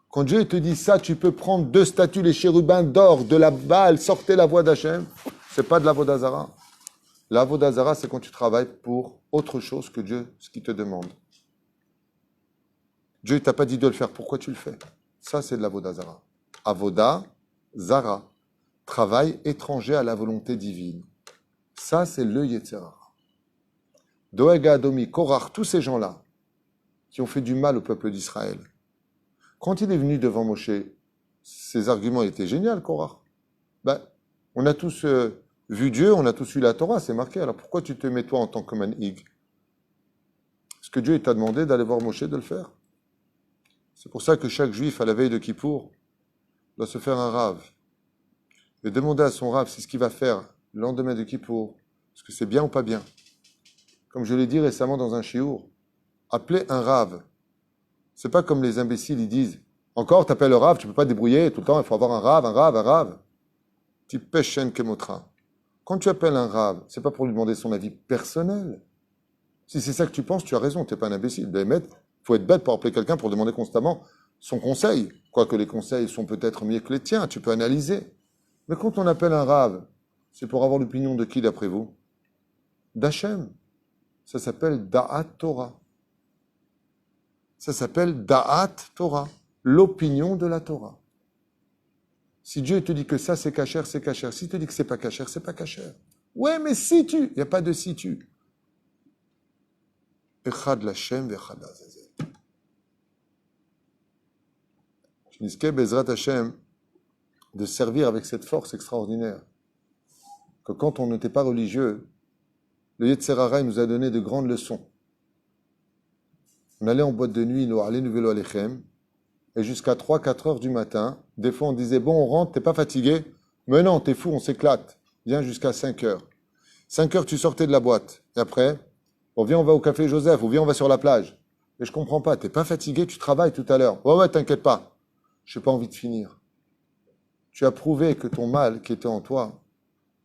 Quand Dieu te dit ça, tu peux prendre 2 statues, les chérubins d'or, de la Baal, sortez la voix d'Hachem. C'est pas de l'Avodazara. L'Avodazara, c'est quand tu travailles pour autre chose que Dieu, ce qu'il te demande. Dieu ne t'a pas dit de le faire, pourquoi tu le fais? Ça, c'est de l'Avodazara. Avoda, Zara. Travail étranger à la volonté divine. Ça, c'est le Yetzer Hara. Doeg Adomi, Korach, tous ces gens-là qui ont fait du mal au peuple d'Israël. Quand il est venu devant Moshe, ses arguments étaient géniaux, Korach. On a tous vu Dieu, on a tous eu la Torah, c'est marqué. Alors pourquoi tu te mets toi en tant que manhig? Est-ce que Dieu t'a demandé d'aller voir Moshe de le faire? C'est pour ça que chaque juif, à la veille de Kippour, doit se faire un rave. Et demander à son rave si ce qu'il va faire le lendemain de Kippour, est-ce que c'est bien ou pas bien? Comme je l'ai dit récemment dans un shiur, appeler un rave. C'est pas comme les imbéciles, ils disent encore, t'appelles le rave, tu peux pas te débrouiller tout le temps, il faut avoir un rave. Tipeshen kemotra. Quand tu appelles un rave, c'est pas pour lui demander son avis personnel. Si c'est ça que tu penses, tu as raison, t'es pas un imbécile. Il faut être bête pour appeler quelqu'un pour demander constamment son conseil. Quoique les conseils sont peut-être mieux que les tiens, tu peux analyser. Mais quand on appelle un rave, c'est pour avoir l'opinion de qui d'après vous? D'Hachem. Ça s'appelle Da'at Torah. Ça s'appelle Da'at Torah. L'opinion de la Torah. Si Dieu te dit que ça c'est cachère, c'est cachère. S'il te dit que c'est pas cachère, c'est pas cachère. Ouais, mais si tu. Il n'y a pas de si tu. Echad l'Hachem ve'echad l'Azazel. Shniske Bezrat Hachem de servir avec cette force extraordinaire. Que quand on n'était pas religieux, le Yetzer Hara nous a donné de grandes leçons. On allait en boîte de nuit, nous allait Nouvelo Alechem, et jusqu'à 3-4 heures du matin, des fois on disait, bon, on rentre, t'es pas fatigué? Mais non, t'es fou, on s'éclate. Viens jusqu'à 5 heures. 5 heures, tu sortais de la boîte. Et après, on vient, on va au café Joseph, ou viens, on va sur la plage. Et je comprends pas, t'es pas fatigué, tu travailles tout à l'heure. Ouais, t'inquiète pas. J'ai pas envie de finir. Tu as prouvé que ton mal qui était en toi,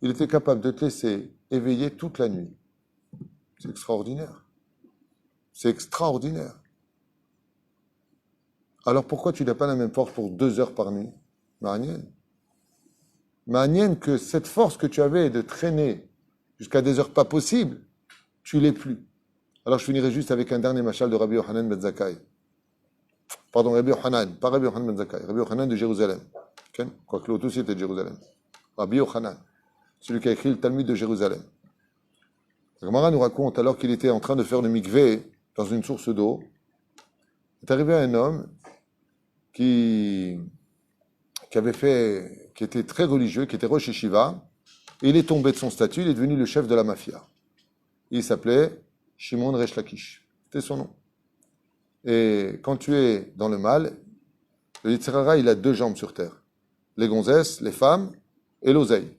il était capable de te laisser éveiller toute la nuit. C'est extraordinaire. C'est extraordinaire. Alors pourquoi tu n'as pas la même force pour 2 heures par nuit? Ma'anienne. Ma'anienne que cette force que tu avais de traîner jusqu'à des heures pas possibles, tu l'es plus. Alors je finirai juste avec un dernier machal de Rabbi Yochanan ben Zakkai. Pardon, Rabbi Yochanan, pas Rabbi Yochanan ben Zakkai, Rabbi Yochanan de Jérusalem. Quoique l'autre aussi était de Jérusalem. Rabbi Yochanan, celui qui a écrit le Talmud de Jérusalem. La Gemara nous raconte, alors qu'il était en train de faire le mikvé dans une source d'eau, est arrivé un homme qui était très religieux, qui était Rosh Yeshiva, et il est tombé de son statut, il est devenu le chef de la mafia. Il s'appelait Shimon Resh Lakish. C'était son nom. Et quand tu es dans le mal, le Yetzer Hara, il a 2 jambes sur terre. Les gonzesses, les femmes et l'oseille.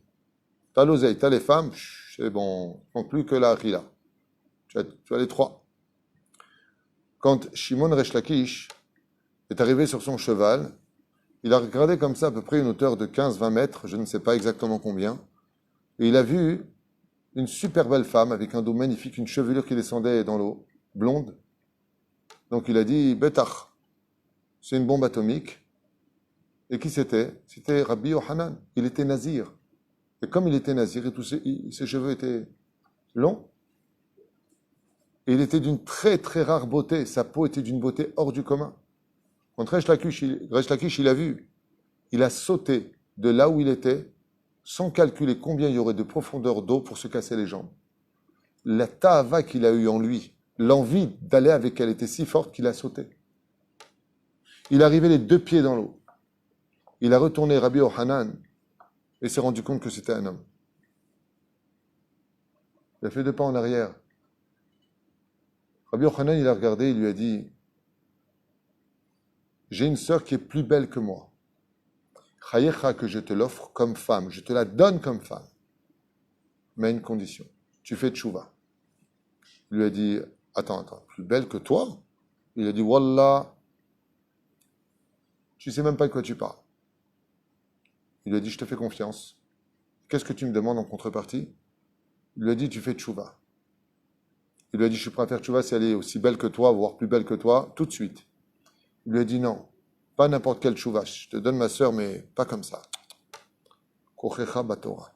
T'as l'oseille, t'as les femmes, c'est bon, non plus que la Achila. Tu as les 3. Quand Shimon Resh Lakish est arrivé sur son cheval, il a regardé comme ça à peu près une hauteur de 15-20 mètres, je ne sais pas exactement combien, et il a vu une super belle femme avec un dos magnifique, une chevelure qui descendait dans l'eau, blonde. Donc il a dit, Betach, c'est une bombe atomique. Et qui c'était? C'était Rabbi Yochanan. Il était nazir. Et comme il était nazir, et tous ses cheveux étaient longs, et il était d'une très très rare beauté, sa peau était d'une beauté hors du commun. Quand Resh Lakish, il a vu, il a sauté de là où il était, sans calculer combien il y aurait de profondeur d'eau pour se casser les jambes. La ta'ava qu'il a eue en lui, l'envie d'aller avec elle était si forte qu'il a sauté. Il est arrivé les 2 pieds dans l'eau. Il a retourné Rabbi Yochanan et s'est rendu compte que c'était un homme. Il a fait 2 pas en arrière. Rabbi Yochanan, il a regardé, il lui a dit, j'ai une sœur qui est plus belle que moi. Chayecha, que je te l'offre comme femme, je te la donne comme femme. Mais à une condition, tu fais tchouva. Il lui a dit, attends, plus belle que toi? Il a dit, Wallah, tu sais même pas de quoi tu parles. Il lui a dit, je te fais confiance. Qu'est-ce que tu me demandes en contrepartie? Il lui a dit, tu fais tchouva. Il lui a dit, je suis prêt à faire tchouva si elle est aussi belle que toi, voire plus belle que toi, tout de suite. Il lui a dit, non, pas n'importe quel tchouva. Je te donne ma sœur, mais pas comme ça. Kochecha batora.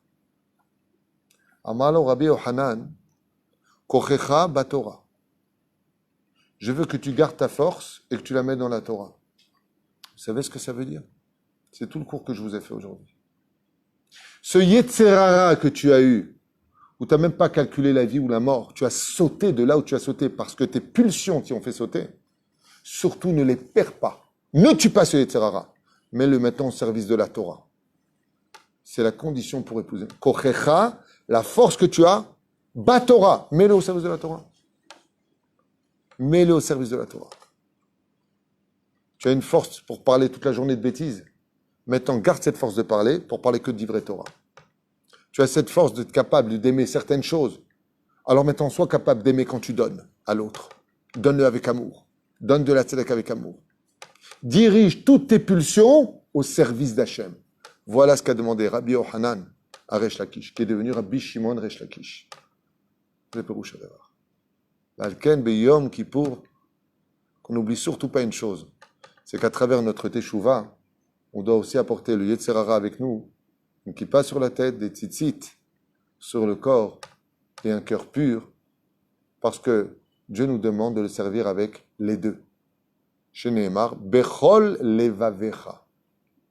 Amalo Rabbi Yochanan, Kochecha batora. Je veux que tu gardes ta force et que tu la mets dans la Torah. Vous savez ce que ça veut dire? C'est tout le cours que je vous ai fait aujourd'hui. Ce Yetzer Hara que tu as eu, où tu n'as même pas calculé la vie ou la mort, tu as sauté de là où tu as sauté parce que tes pulsions t'y ont fait sauter, surtout ne les perds pas. Ne tue pas ce Yetzer Hara. Mets-le maintenant au service de la Torah. C'est la condition pour épouser. Kochecha, la force que tu as, Torah, mets-le au service de la Torah. Mets-le au service de la Torah. Tu as une force pour parler toute la journée de bêtises. Maintenant, garde cette force de parler pour parler que de d'ivraie Torah. Tu as cette force d'être capable d'aimer certaines choses. Alors maintenant, sois capable d'aimer quand tu donnes à l'autre. Donne-le avec amour. Donne de la tzedek avec amour. Dirige toutes tes pulsions au service d'Hachem. Voilà ce qu'a demandé Rabbi Yochanan à Resh Lakish, qui est devenu Rabbi Shimon Resh Lakish. Le Perouch Adavar. L'Alken Beyom Kippour, qu'on n'oublie surtout pas une chose, c'est qu'à travers notre Teshuvah, on doit aussi apporter le Yetzer Hara avec nous, une kippa sur la tête, des tzitzit sur le corps et un cœur pur, parce que Dieu nous demande de le servir avec les 2. Chez Nehemar, Bechol levavecha,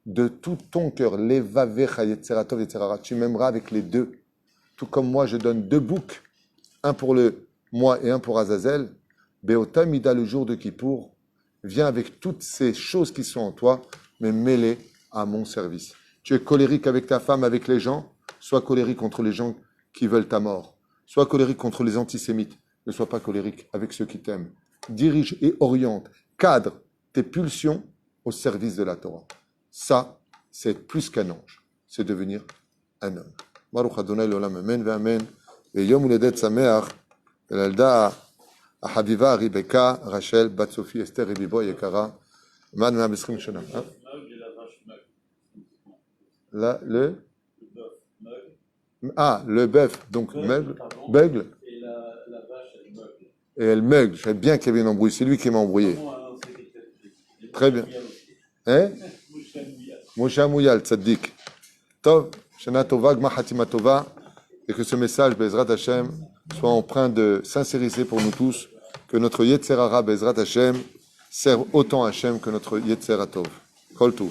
de tout ton cœur, levavecha Yetzer Tov Yetzer Hara, tu m'aimeras avec les 2. Tout comme moi, je donne 2 boucs, un pour moi et un pour Azazel. Beotam Ida, le jour de Kippour, viens avec toutes ces choses qui sont en toi, mais mets-les à mon service. Tu es colérique avec ta femme, avec les gens, sois colérique contre les gens qui veulent ta mort. Sois colérique contre les antisémites, ne sois pas colérique avec ceux qui t'aiment. Dirige et oriente, cadre tes pulsions au service de la Torah. Ça, c'est être plus qu'un ange, c'est devenir un homme. Baruch Adonai l'olam, amen ve'amen. Et yom uledet sameach, l'alda Habiva, Rebecca, Rachel, Bat Sophie, Esther et Bibo, Yekara, Man Mabesrim Shana. Là, le bœuf, donc beugle. Et la vache, elle meugle. Et elle meugle. Je savais bien qu'il y avait une embrouille. C'est lui qui m'a embrouillé. Très bien. Hein? Moshe Amouyal, tzaddik. Tov, Shana Tova, Gmar Hatima Tova, et que ce message, Bezrat Hashem, soit empreint de sincérité pour nous tous, que notre Yetzer Hara, Bezrat Hashem, serve autant Hashem que notre Yetzer Hatov. Kol Tov.